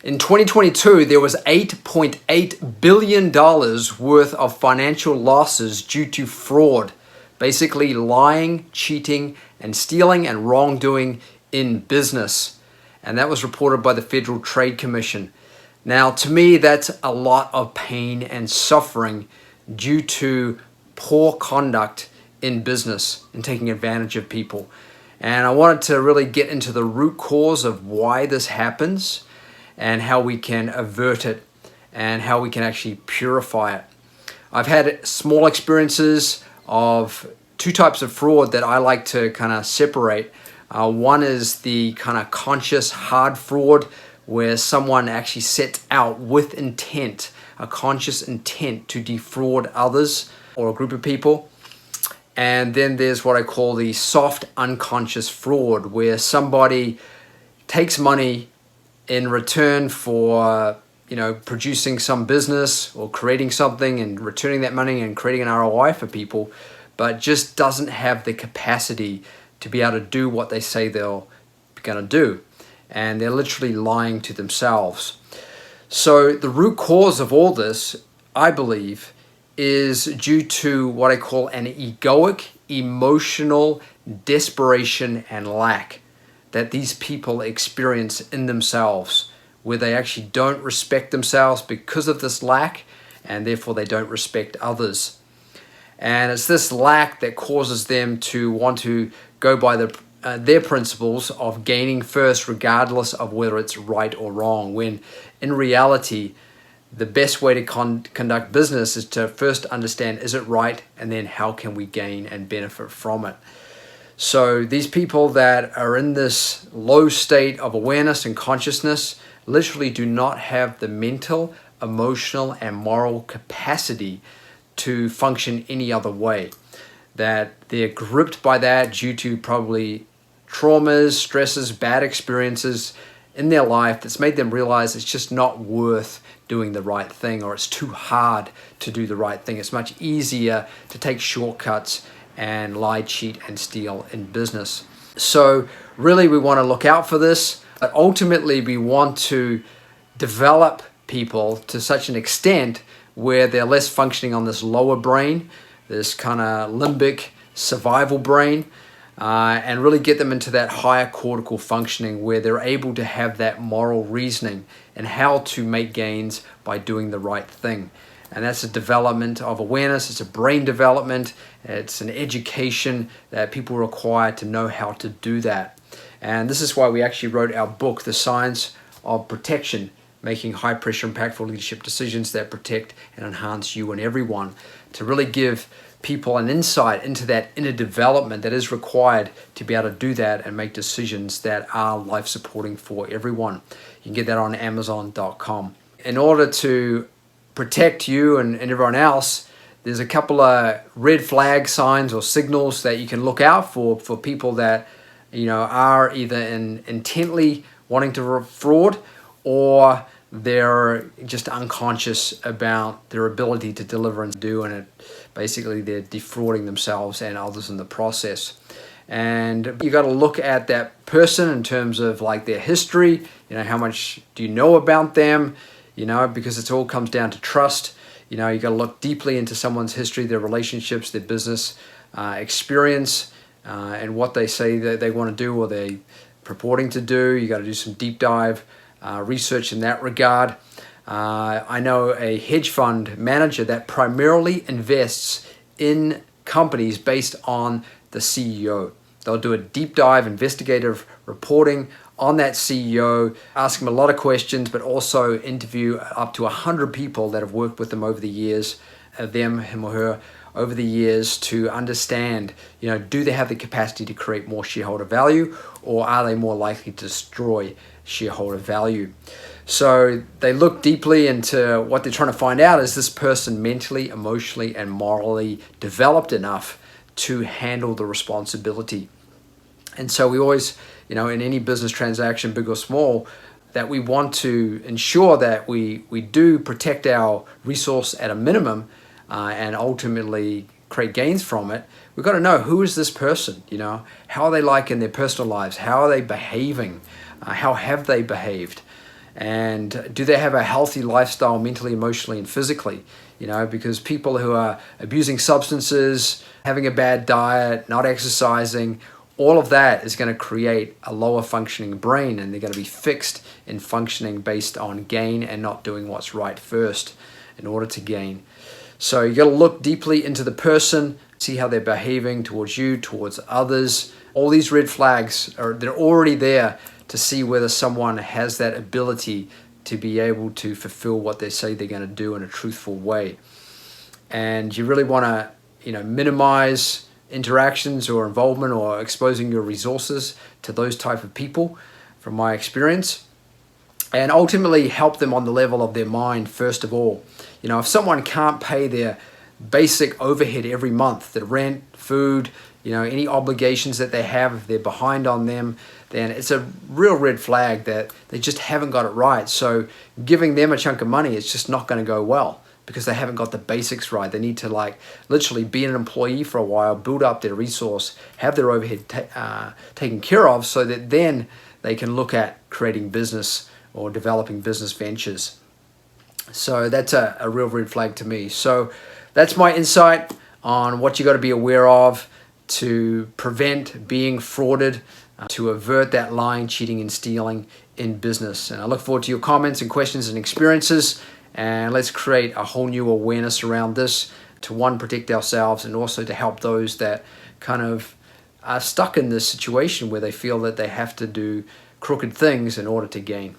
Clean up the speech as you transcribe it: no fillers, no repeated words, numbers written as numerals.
In 2022, there was $8.8 billion worth of financial losses due to fraud, basically lying, cheating, and stealing and wrongdoing in business. And that was reported by the Federal Trade Commission. Now, to me, that's a lot of pain and suffering due to poor conduct in business and taking advantage of people. And I wanted to really get into the root cause of why this happens and how we can avert it and how we can actually purify it. I've had small experiences of two types of fraud that I like to kind of separate. One is the kind of conscious hard fraud, where someone actually sets out with intent, a conscious intent to defraud others or a group of people. And then there's what I call the soft unconscious fraud, where somebody takes money in return for producing some business or creating something and returning that money and creating an ROI for people, but just doesn't have the capacity to be able to do what they say they're going to do. And they're literally lying to themselves. So the root cause of all this, I believe, is due to what I call an egoic, emotional desperation and lack that these people experience in themselves, where they actually don't respect themselves because of this lack, and therefore they don't respect others. And it's this lack that causes them to want to go by their principles of gaining first, regardless of whether it's right or wrong, when in reality, the best way to conduct business is to first understand, is it right? And then how can we gain and benefit from it? So these people that are in this low state of awareness and consciousness literally do not have the mental, emotional, and moral capacity to function any other way. That they're gripped by that due to probably traumas, stresses, bad experiences in their life that's made them realize it's just not worth doing the right thing, or it's too hard to do the right thing. It's much easier to take shortcuts and lie, cheat, and steal in business. So really we want to look out for this, but ultimately we want to develop people to such an extent where they're less functioning on this lower brain, this kind of limbic survival brain, and really get them into that higher cortical functioning where they're able to have that moral reasoning and how to make gains by doing the right thing. And that's a development of awareness, it's a brain development, it's an education that people require to know how to do that. And this is why we actually wrote our book, The Science of Protection, Making High Pressure Impactful Leadership Decisions that Protect and Enhance You and Everyone, to really give people an insight into that inner development that is required to be able to do that and make decisions that are life supporting for everyone. You can get that on Amazon.com. In order to protect you and everyone else, there's a couple of red flag signs or signals that you can look out for people that are either intently wanting to fraud, or they're just unconscious about their ability to deliver and do, and basically they're defrauding themselves and others in the process. And you got to look at that person in terms of like their history, how much do you know about them, because it all comes down to trust. You got to look deeply into someone's history, their relationships, their business experience, and what they say that they want to do or they're purporting to do. You got to do some deep dive research in that regard. I know a hedge fund manager that primarily invests in companies based on the CEO. They'll do a deep dive investigative reporting on that CEO, ask him a lot of questions, but also interview up to 100 people that have worked with them over the years, him or her, over the years, to understand, do they have the capacity to create more shareholder value, or are they more likely to destroy shareholder value? So they look deeply into what they're trying to find out. Is this person mentally, emotionally, and morally developed enough to handle the responsibility? And so we always, in any business transaction, big or small, that we want to ensure that we do protect our resource at a minimum and ultimately create gains from it. We've got to know, who is this person? How are they like in their personal lives? How are they behaving? How have they behaved? And do they have a healthy lifestyle mentally, emotionally, and physically? You know, because people who are abusing substances, having a bad diet, not exercising, all of that is going to create a lower functioning brain, and they're going to be fixed in functioning based on gain and not doing what's right first in order to gain. So you got to look deeply into the person, see how they're behaving towards you, towards others. All these red flags they're already there to see whether someone has that ability to be able to fulfill what they say they're going to do in a truthful way. And you really want to, minimize interactions or involvement or exposing your resources to those type of people, from my experience, and ultimately help them on the level of their mind first of all. If someone can't pay their basic overhead every month, the rent, food, any obligations that they have, if they're behind on them, then it's a real red flag that they just haven't got it right. So giving them a chunk of money is just not going to go well, because they haven't got the basics right. They need to literally be an employee for a while, build up their resource, have their overhead taken care of, so that then they can look at creating business or developing business ventures. So that's a real red flag to me. So that's my insight on what you got to be aware of to prevent being frauded, to avert that lying, cheating, and stealing in business. And I look forward to your comments and questions and experiences. And let's create a whole new awareness around this to, one, protect ourselves, and also to help those that kind of are stuck in this situation where they feel that they have to do crooked things in order to gain.